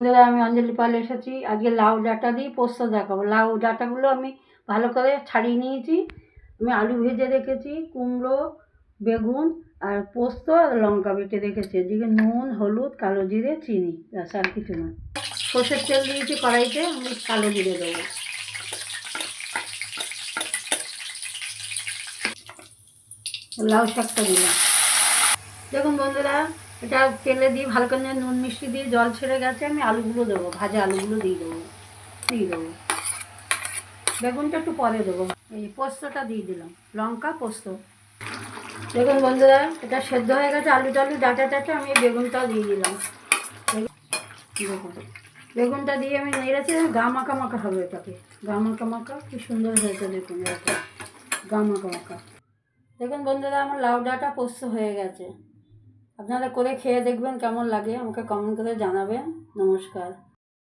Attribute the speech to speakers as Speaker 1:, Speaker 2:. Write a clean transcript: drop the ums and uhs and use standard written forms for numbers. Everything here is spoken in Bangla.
Speaker 1: বন্ধুরা, আমি অঞ্জলি পাল এসেছি। আজকে লাউ ডাঁটা দিয়ে পোস্ত দেখাবো। লাউ ডাঁটাগুলো আমি ভালো করে ছাড়িয়ে নিয়েছি। আমি আলু ভেজে রেখেছি, কুমড়ো, বেগুন আর পোস্ত আর লঙ্কা বেটে রেখেছি। এদিকে নুন, হলুদ, কালো জিরে, চিনি, ব্যাস, আর কিছু না। সর্ষের তেল দিয়েছি কড়াইতে, আমি কালো জিরে দেবো। লাউ শাকটা দিলাম। দেখুন বন্ধুরা, এটা তেলে দিয়ে ভালো করে নুন মিষ্টি দিয়ে জল ছেড়ে গেছে। আমি আলুগুলো দেবো, ভাজা আলুগুলো দিয়ে দেবো। বেগুনটা একটু পরে দেবো। এই পোস্তটা দিয়ে দিলাম, লঙ্কা, পোস্ত। দেখুন বন্ধুরা, এটা সেদ্ধ হয়ে গেছে। আলু টালু ডাঁটা টাটা আমি বেগুনটাও দিয়ে দিলাম। দেখুন, বেগুনটা দিয়ে আমি নেড়েছি। গা মাখা মাখা হবে, এটাকে গা মাখা মাখা। কি সুন্দর হয়েছে দেখুন, এটা গা মাখা মাখা। দেখুন বন্ধুরা, আমার লাউ ডাঁটা পোস্ত হয়ে গেছে। আপনারা করে খেয়ে দেখবেন কেমন লাগে, আমাকে কমেন্ট করে জানাবেন। নমস্কার।